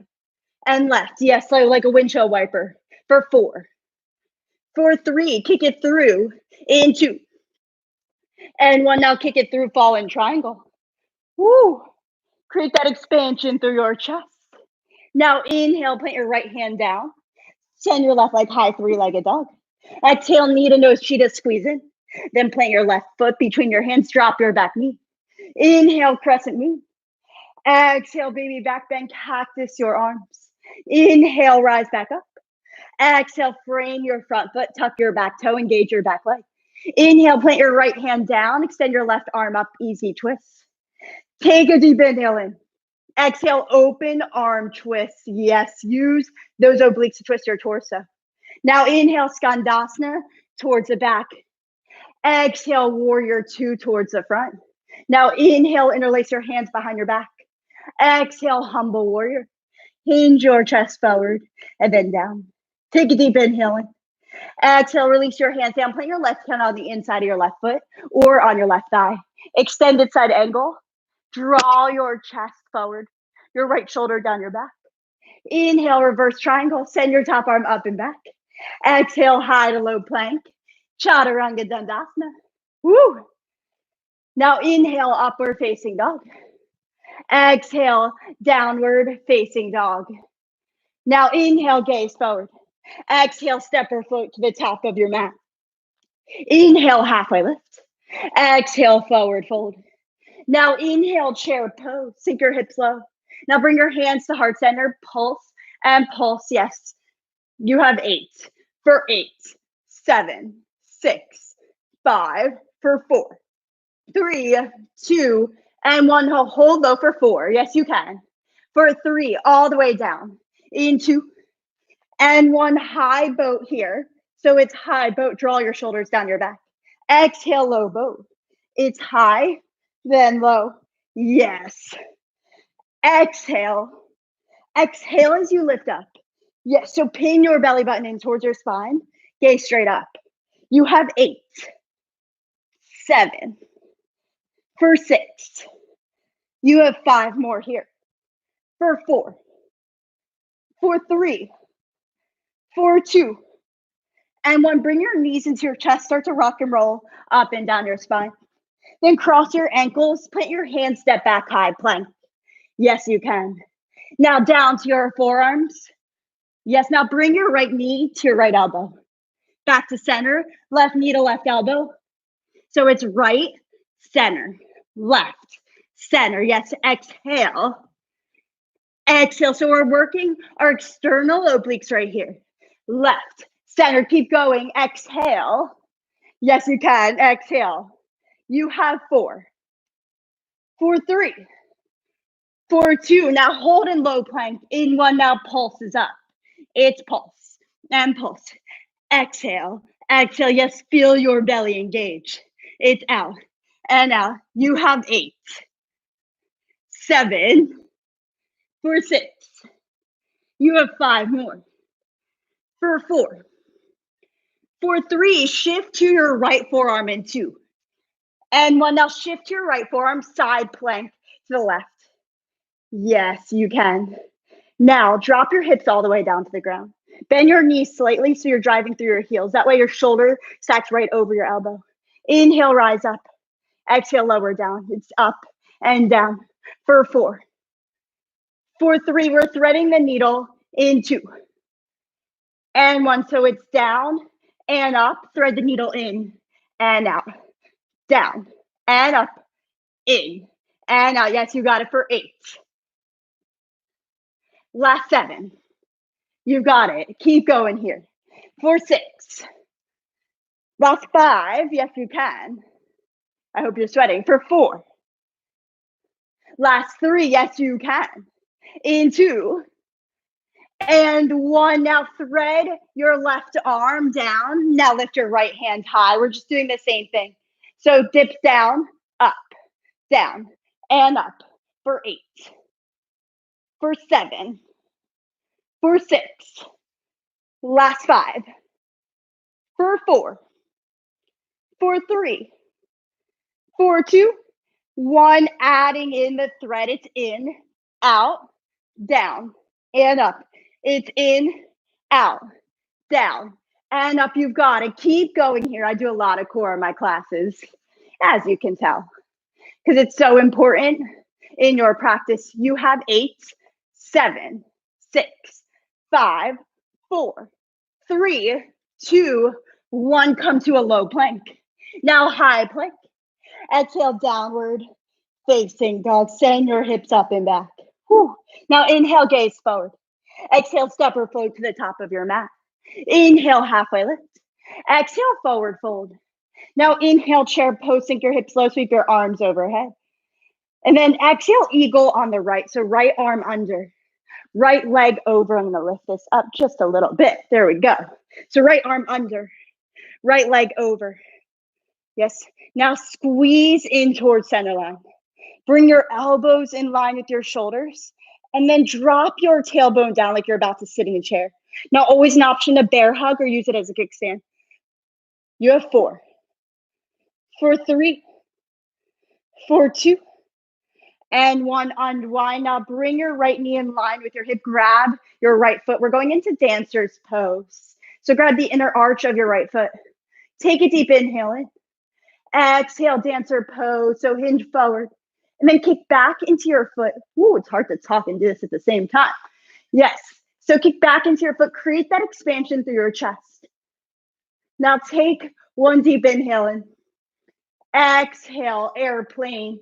and left. Yes, so like a windshield wiper for 4. For 3, kick it through in 2. And 1, now kick it through, fallen triangle. Woo! Create that expansion through your chest. Now inhale, plant your right hand down. Send your left leg high, 3-legged dog. Exhale, knee to nose, cheetah, squeeze in. Then plant your left foot between your hands, drop your back knee. Inhale, crescent moon. Exhale, baby back bend, cactus your arms. Inhale, rise back up. Exhale, frame your front foot, tuck your back toe, engage your back leg. Inhale, plant your right hand down, extend your left arm up, easy twist. Take a deep inhale in. Exhale, open arm twist. Yes, use those obliques to twist your torso. Now inhale, Skandasana towards the back. Exhale, warrior two towards the front. Now inhale, interlace your hands behind your back. Exhale, humble warrior. Hinge your chest forward and then down. Take a deep inhale in. Exhale, release your hands down. Plant your left hand on the inside of your left foot or on your left thigh. Extended side angle. Draw your chest forward. Your right shoulder down your back. Inhale, reverse triangle. Send your top arm up and back. Exhale, high to low plank. Chaturanga Dandasana. Woo! Now inhale, upward facing dog. Exhale, downward facing dog. Now inhale, gaze forward. Exhale, step or float to the top of your mat. Inhale, halfway lift. Exhale, forward fold. Now inhale, chair pose. Sink your hips low. Now bring your hands to heart center. Pulse and pulse. Yes, you have 8. For 8, 7, 6, 5. For 4, 3, 2, and 1. Hold low for 4. Yes, you can. For 3, all the way down. Into and 1. High boat here. So it's high boat. Draw your shoulders down your back. Exhale, low boat. It's high, then low. Yes. Exhale. Exhale as you lift up. Yes, so pin your belly button in towards your spine. Gaze straight up. You have 8, 7. For 6. You have 5 more here. For 4. For 3. For 2. And 1. Bring your knees into your chest. Start to rock and roll up and down your spine. Then cross your ankles. Plant your hands, step back, high plank. Yes, you can. Now down to your forearms. Yes, now bring your right knee to your right elbow. Back to center. Left knee to left elbow. So it's right, center, left, center. Yes, exhale. Exhale. So we're working our external obliques right here. Left, center. Keep going. Exhale. Yes, you can. Exhale. You have 4. For 3. For 2. Now hold in low plank. In 1. Now pulse is up. It's pulse and pulse. Exhale. Exhale. Yes, feel your belly engage. It's out and out. You have 8. 7. For 6. You have 5 more. For 4. For 3, shift to your right forearm in 2. And 1, now shift to your right forearm, side plank to the left. Yes, you can. Now drop your hips all the way down to the ground. Bend your knees slightly so you're driving through your heels. That way your shoulder stacks right over your elbow. Inhale, rise up. Exhale, lower down. It's up and down. For 4. For 3, we're threading the needle in 2. And 1, so it's down and up. Thread the needle in and out. Down and up. In and out. Yes, you got it for 8. Last 7. You got it. Keep going here. For 6. Last 5. Yes, you can. I hope you're sweating. For 4. Last 3. Yes, you can. In 2. And 1. Now thread your left arm down. Now lift your right hand high. We're just doing the same thing. So dips down, up, down, and up. For 8. For 7. For 6. Last 5. For 4. For 3. For 2. 1. Adding in the thread. It's in, out, down, and up. It's in, out, down, and up. You've got to keep going here. I do a lot of core in my classes, as you can tell, because it's so important in your practice. You have 8, 7, 6, 5, 4, 3, 2, 1. Come to a low plank. Now high plank. Exhale, downward facing dog. Send your hips up and back. Whew. Now inhale, gaze forward. Exhale, step or float to the top of your mat. Inhale, halfway lift. Exhale, forward fold. Now inhale, chair pose, sink your hips low, sweep your arms overhead. And then exhale, eagle on the right. So right arm under, right leg over. I'm gonna lift this up just a little bit. There we go. So right arm under, right leg over. Yes. Now squeeze in towards center line. Bring your elbows in line with your shoulders. And then drop your tailbone down like you're about to sit in a chair. Now always an option to bear hug or use it as a kickstand. You have 4, for 3, for 2, and 1. Unwind. Now bring your right knee in line with your hip. Grab your right foot. We're going into dancer's pose. So grab the inner arch of your right foot. Take a deep inhale in. Exhale, dancer pose. So hinge forward. And then kick back into your foot. Ooh, it's hard to talk and do this at the same time. Yes. So kick back into your foot. Create that expansion through your chest. Now take 1 deep inhale in. Exhale, airplane.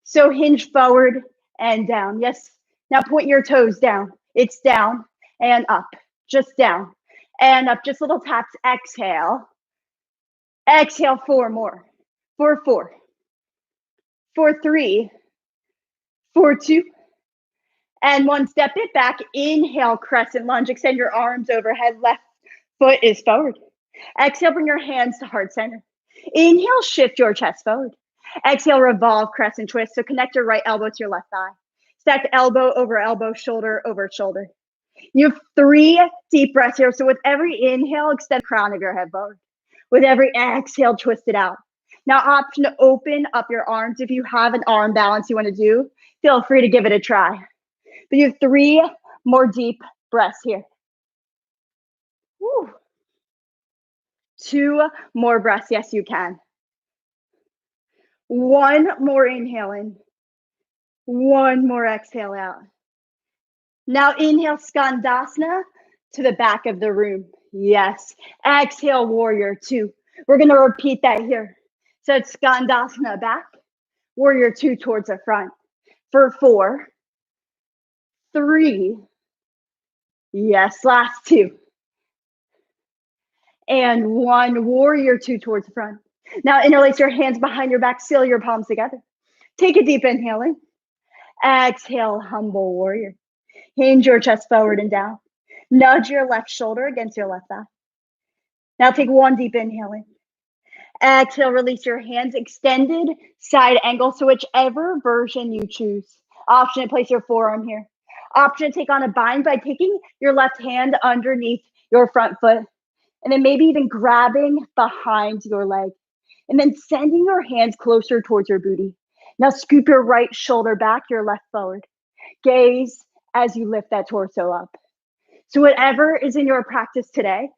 So hinge forward and down. Yes. Now point your toes down. It's down and up. Just down and up. Just little taps. Exhale. Exhale, 4 more. For 4. For 3. For 2. And 1. Step it back. Inhale, crescent lunge. Extend your arms overhead. Left foot is forward. Exhale, bring your hands to heart center. Inhale, shift your chest forward. Exhale, revolve, crescent twist. So connect your right elbow to your left thigh. Stack elbow over elbow, shoulder over shoulder. You have 3 deep breaths here. So with every inhale, extend the crown of your head forward. With every exhale, twist it out. Now, option to open up your arms. If you have an arm balance you want to do, feel free to give it a try. But you have 3 more deep breaths here. Woo. 2 more breaths. Yes, you can. 1 more inhale in. 1 more exhale out. Now inhale, Skandasana to the back of the room. Yes. Exhale, warrior 2. We're going to repeat that here. So it's Skandasana back, warrior 2 towards the front. For 4, 3, yes, last 2. And 1, warrior 2 towards the front. Now interlace your hands behind your back, seal your palms together. Take a deep inhale in. Exhale, humble warrior. Hinge your chest forward and down. Nudge your left shoulder against your left thigh. Now take 1 deep inhale in. Exhale, release your hands, extended side angle. So whichever version you choose. Option to place your forearm here. Option to take on a bind by taking your left hand underneath your front foot. And then maybe even grabbing behind your leg. And then sending your hands closer towards your booty. Now scoop your right shoulder back, your left forward. Gaze as you lift that torso up. So whatever is in your practice today,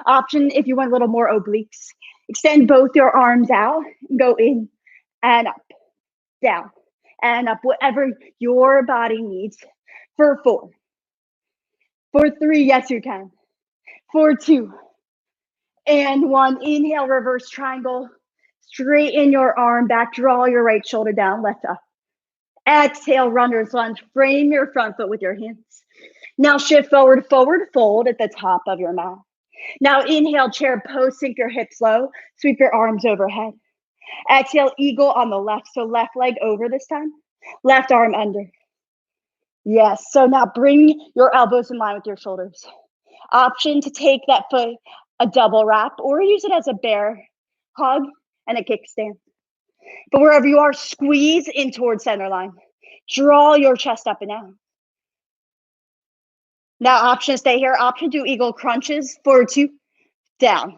option if you want a little more obliques, extend both your arms out, go in and up, down and up, whatever your body needs. For 4, for 3, yes you can. For 2, and 1, inhale, reverse triangle, straighten your arm back, draw your right shoulder down, left up. Exhale, runner's lunge, frame your front foot with your hands. Now shift forward, forward fold at the top of your mat. Now inhale, chair pose, sink your hips low, sweep your arms overhead. Exhale, eagle on the left, so left leg over this time, left arm under. Yes, so now bring your elbows in line with your shoulders. Option to take that foot a double wrap or use it as a bear hug and a kickstand. But wherever you are, squeeze in towards center line. Draw your chest up and out. Now option stay here. Option do eagle crunches. For 2, down.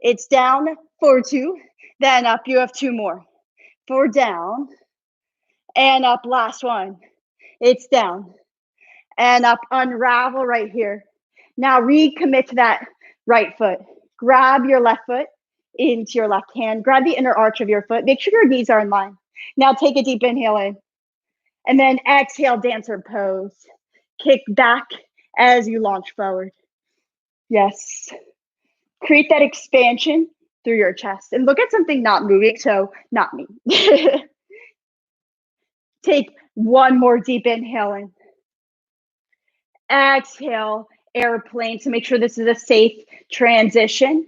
It's down. For 2, then up. You have 2 more. For down and up. Last one. It's down and up. Unravel right here. Now recommit to that right foot. Grab your left foot into your left hand. Grab the inner arch of your foot. Make sure your knees are in line. Now take a deep inhale in. And then exhale, dancer pose. Kick back as you launch forward. Yes. Create that expansion through your chest. And look at something not moving, so not me. Take 1 more deep inhale in. Exhale, airplane. So make sure this is a safe transition.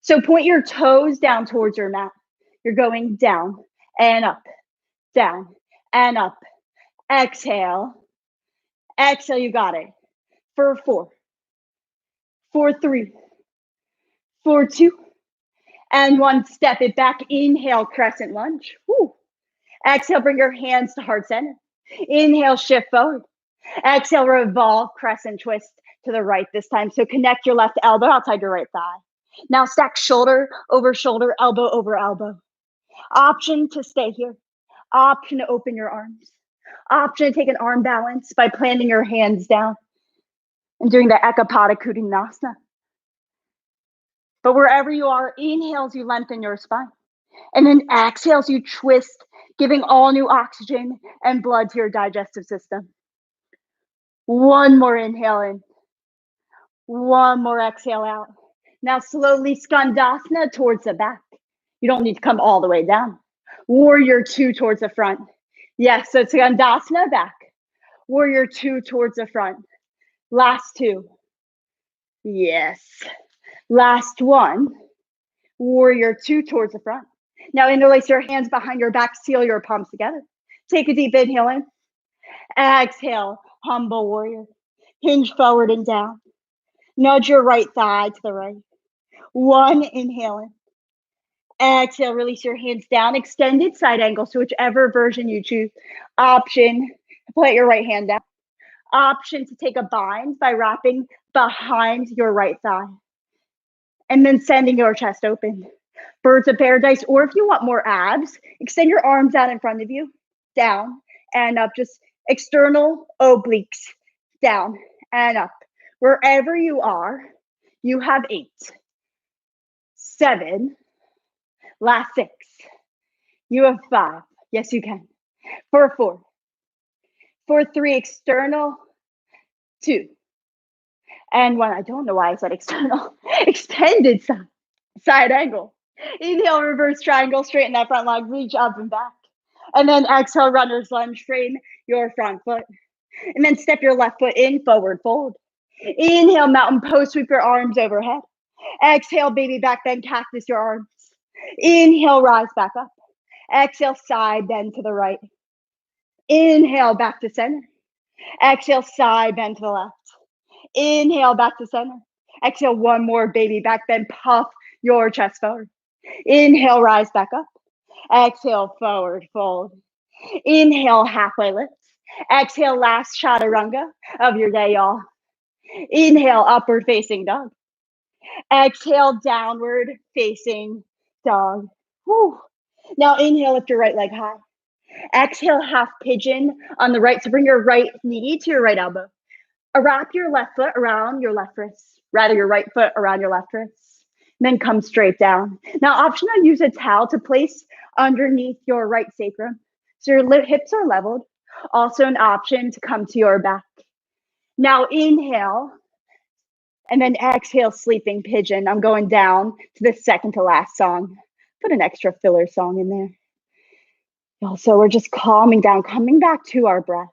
So point your toes down towards your mat. You're going down and up, down and up. Exhale. Exhale, you got it. For 4, for 3, for 2, and 1. Step it back. Inhale, crescent lunge. Woo. Exhale, bring your hands to heart center. Inhale, shift forward. Exhale, revolve, crescent twist to the right this time. So connect your left elbow outside your right thigh. Now stack shoulder over shoulder, elbow over elbow. Option to stay here. Option to open your arms. Option to take an arm balance by planting your hands down and doing the Ekapada Kudanasana. But wherever you are, inhales, you lengthen your spine. And then exhales, you twist, giving all new oxygen and blood to your digestive system. One more inhale in. One more exhale out. Now slowly Skandasana towards the back. You don't need to come all the way down. Warrior 2 towards the front. Yes, so Skandasana back. Warrior 2 towards the front. Last 2. Yes. Last 1. Warrior 2 towards the front. Now interlace your hands behind your back, seal your palms together. Take a deep inhale in. Exhale, humble warrior. Hinge forward and down. Nudge your right thigh to the right. 1, inhale in. Exhale, release your hands down, extended side angle, so whichever version you choose. Option, put your right hand down. Option to take a bind by wrapping behind your right thigh. And then sending your chest open. Birds of paradise, or if you want more abs, extend your arms out in front of you, down and up, just external obliques, down and up. Wherever you are, you have 8, 7, last 6. You have 5. Yes, you can. For 4. For 3, external, 2. And 1, I don't know why I said external. Extended side angle. Inhale, reverse triangle, straighten that front leg, reach up and back. And then exhale, runner's lunge, straighten your front foot. And then step your left foot in, forward fold. Inhale, mountain pose, sweep your arms overhead. Exhale, baby back bend, cactus your arms. Inhale, rise back up. Exhale, side bend to the right. Inhale, back to center. Exhale, side bend to the left. Inhale, back to center. Exhale, 1 more, baby back bend, puff your chest forward. Inhale, rise back up. Exhale, forward fold. Inhale, halfway lift. Exhale, last chaturanga of your day, y'all. Inhale, upward facing dog. Exhale, downward facing dog. Whew. Now inhale, lift your right leg high. Exhale, half pigeon on the right. So bring your right knee to your right elbow. Wrap your left foot around your left wrist. Rather, your right foot around your left wrist. Then come straight down. Now, optional, use a towel to place underneath your right sacrum. So your hips are leveled. Also an option to come to your back. Now inhale, and then exhale, sleeping pigeon. I'm going down to the second to last song. Put an extra filler song in there. So we're just calming down, coming back to our breath.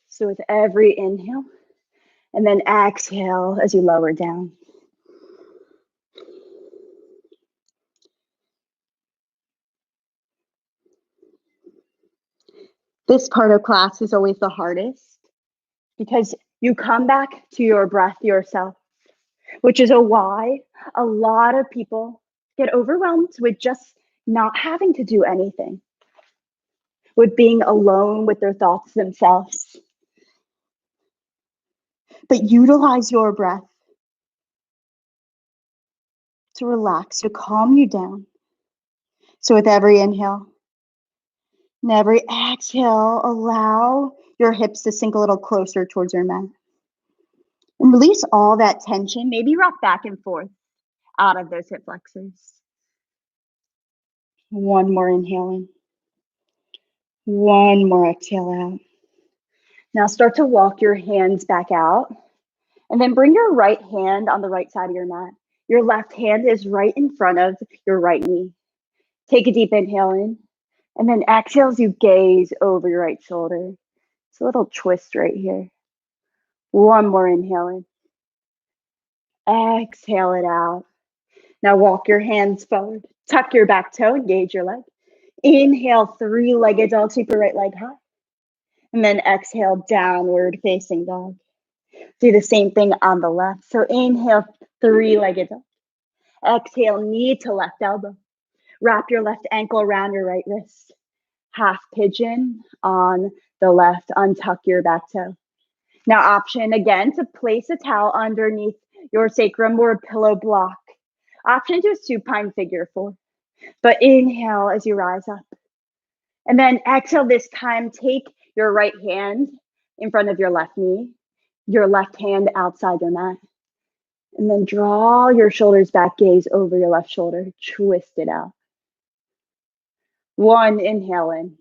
So with every inhale, and then exhale as you lower down. This part of class is always the hardest because you come back to your breath yourself, which is why a lot of people get overwhelmed with just not having to do anything, with being alone with their thoughts themselves. But utilize your breath to relax, to calm you down. So with every inhale and every exhale, allow your hips to sink a little closer towards your mat. And release all that tension. Maybe rock back and forth out of those hip flexors. 1 more inhale in. 1 more exhale out. Now start to walk your hands back out. And then bring your right hand on the right side of your mat. Your left hand is right in front of your right knee. Take a deep inhale in. And then exhale as you gaze over your right shoulder. It's a little twist right here. 1 more inhale in. Exhale it out. Now walk your hands forward. Tuck your back toe, engage your leg. Inhale, three-legged dog, sweep your right leg high. And then exhale, downward facing dog. Do the same thing on the left. So inhale, three-legged dog. Exhale, knee to left elbow. Wrap your left ankle around your right wrist. Half pigeon on the left. Untuck your back toe. Now option again to place a towel underneath your sacrum or a pillow block. Option to supine figure four. But inhale as you rise up. And then exhale this time, take your right hand in front of your left knee, your left hand outside your mat. And then draw your shoulders back, gaze over your left shoulder, twist it out. One, inhale in.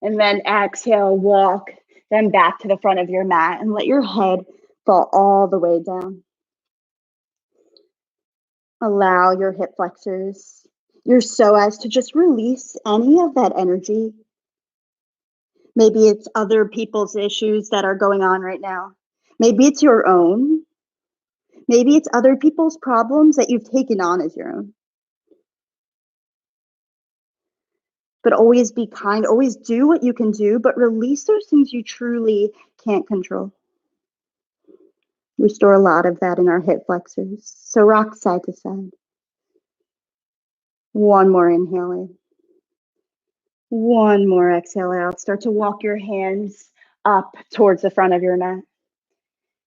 And then exhale, walk then back to the front of your mat and let your head fall all the way down. Allow your hip flexors, your psoas to just release any of that energy. Maybe it's other people's issues that are going on right now. Maybe it's your own. Maybe it's other people's problems that you've taken on as your own. But always be kind, always do what you can do, but release those things you truly can't control. We store a lot of that in our hip flexors. So rock side to side. One more inhale in. One more exhale out. Start to walk your hands up towards the front of your mat.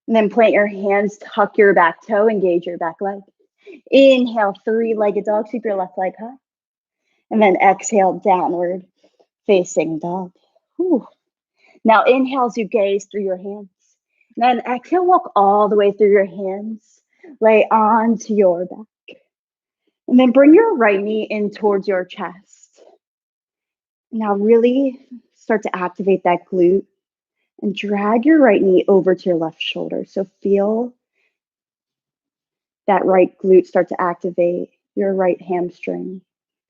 And then plant your hands, tuck your back toe, engage your back leg. Inhale, three-legged dog, sweep your left leg high. And then exhale, downward facing dog. Whew. Now inhale as you gaze through your hands. And then exhale, walk all the way through your hands. Lay onto your back. And then bring your right knee in towards your chest. Now really start to activate that glute and drag your right knee over to your left shoulder. So feel that right glute start to activate your right hamstring,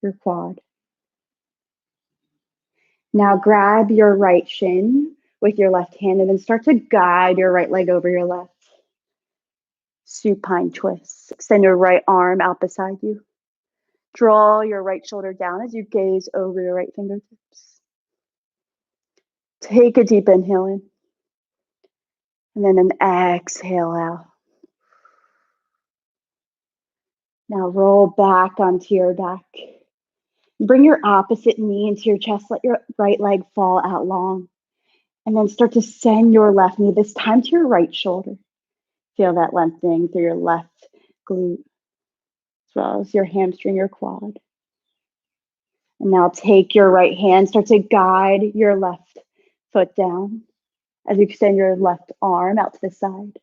your quad. Now grab your right shin with your left hand and then start to guide your right leg over your left. Supine twist. Extend your right arm out beside you. Draw your right shoulder down as you gaze over your right fingertips. Take a deep inhale in. And then an exhale out. Now roll back onto your back. Bring your opposite knee into your chest. Let your right leg fall out long. And then start to send your left knee, this time to your right shoulder. Feel that lengthening through your left glute, as well as your hamstring, your quad. And now take your right hand, start to guide your left foot down as you extend your left arm out to the side.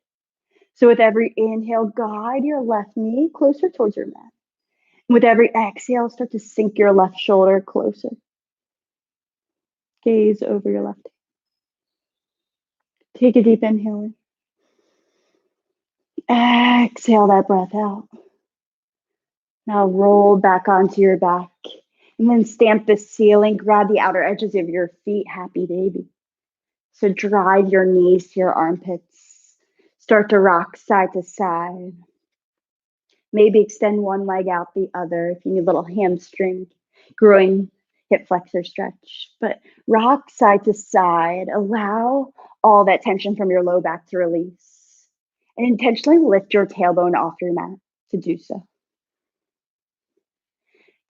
So with every inhale, guide your left knee closer towards your mat. With every exhale, start to sink your left shoulder closer. Gaze over your left. Take a deep inhale in. Exhale that breath out. Now roll back onto your back and then stamp the ceiling. Grab the outer edges of your feet. Happy baby. So drive your knees to your armpits. Start to rock side to side. Maybe extend one leg out the other if you need a little hamstring, groin, hip flexor stretch. But rock side to side. Allow all that tension from your low back to release. And intentionally lift your tailbone off your mat to do so.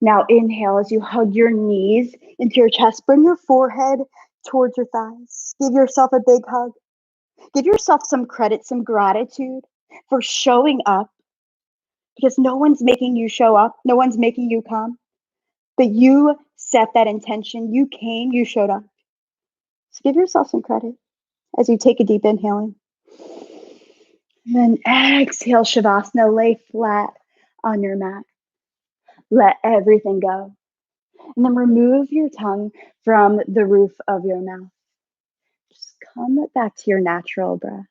Now inhale as you hug your knees into your chest. Bring your forehead towards your thighs. Give yourself a big hug. Give yourself some credit, some gratitude for showing up, because no one's making you show up. No one's making you come. But you set that intention. You came, you showed up. So give yourself some credit as you take a deep inhale in. And then exhale, Shavasana. Lay flat on your mat. Let everything go. And then remove your tongue from the roof of your mouth. Just come back to your natural breath.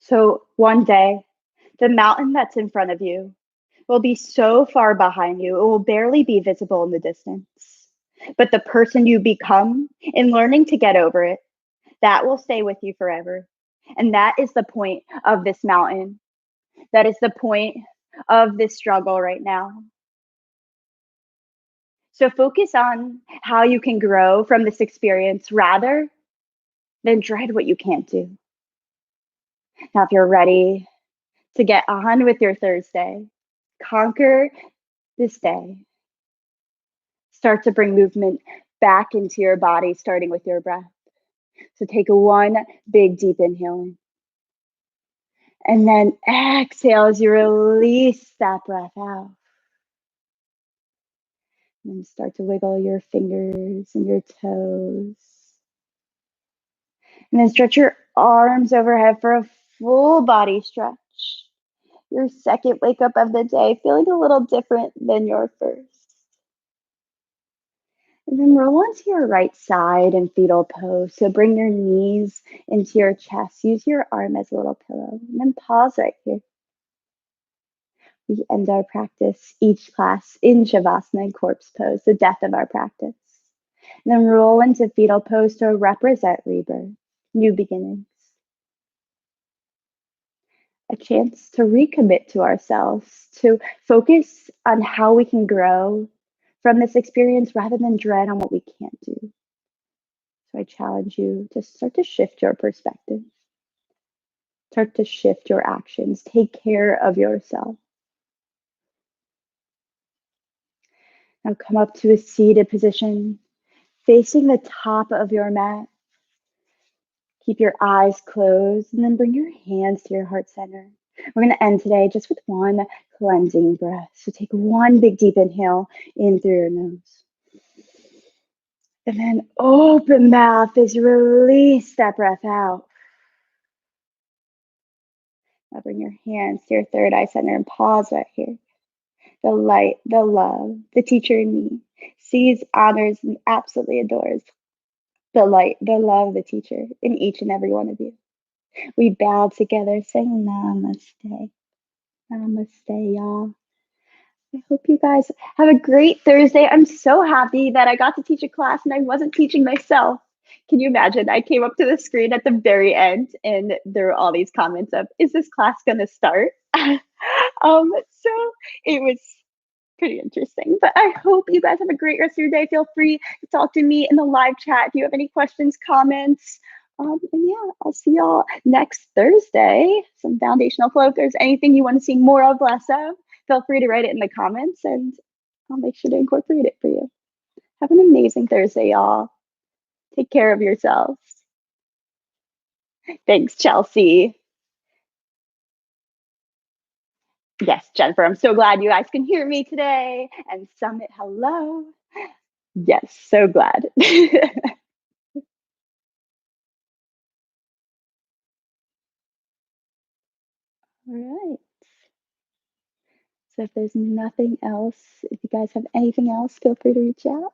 So one day, the mountain that's in front of you will be so far behind you, it will barely be visible in the distance. But the person you become in learning to get over it, that will stay with you forever. And that is the point of this mountain. That is the point of this struggle right now. So focus on how you can grow from this experience rather than dread what you can't do. Now, if you're ready to get on with your Thursday, conquer this day. Start to bring movement back into your body, starting with your breath. So take one big deep inhale in. And then exhale as you release that breath out. And start to wiggle your fingers and your toes. And then stretch your arms overhead for a full body stretch. Your second wake up of the day, feeling a little different than your first. And then roll onto your right side in fetal pose. So bring your knees into your chest. Use your arm as a little pillow. And then pause right here. We end our practice, each class, in Shavasana and corpse pose, the death of our practice. And then roll into fetal pose to represent rebirth, new beginnings. A chance to recommit to ourselves, to focus on how we can grow from this experience rather than dread on what we can't do. So I challenge you to start to shift your perspective, start to shift your actions, take care of yourself. Now come up to a seated position, facing the top of your mat. Keep your eyes closed and then bring your hands to your heart center. We're going to end today just with one cleansing breath. So take one big deep inhale in through your nose. And then open mouth as you release that breath out. Now bring your hands to your third eye center and pause right here. The light, the love, the teacher in me sees, honors, and absolutely adores the light, the love, the teacher in each and every one of you. We bow together saying namaste. Namaste, y'all. I hope you guys have a great Thursday. I'm so happy that I got to teach a class and I wasn't teaching myself. Can you imagine? I came up to the screen at the very end and there were all these comments of, is this class going to start? So it was pretty interesting. But I hope you guys have a great rest of your day. Feel free to talk to me in the live chat if you have any questions, comments. And yeah, I'll see y'all next Thursday. Some foundational flow. If there's anything you want to see more of, less of, feel free to write it in the comments and I'll make sure to incorporate it for you. Have an amazing Thursday, y'all. Take care of yourselves. Thanks, Chelsea. Yes, Jennifer, I'm so glad you guys can hear me today. And Summit, hello. Yes, so glad. All right. So if there's nothing else, if you guys have anything else, feel free to reach out.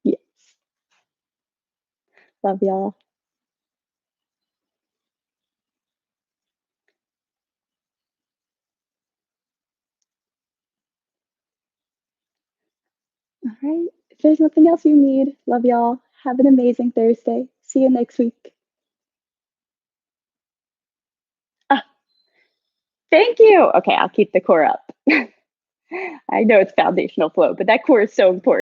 Yes. Love y'all. All right. If there's nothing else you need, love y'all. Have an amazing Thursday. See you next week. Ah, thank you. Okay, I'll keep the core up. I know it's foundational flow, but that core is so important.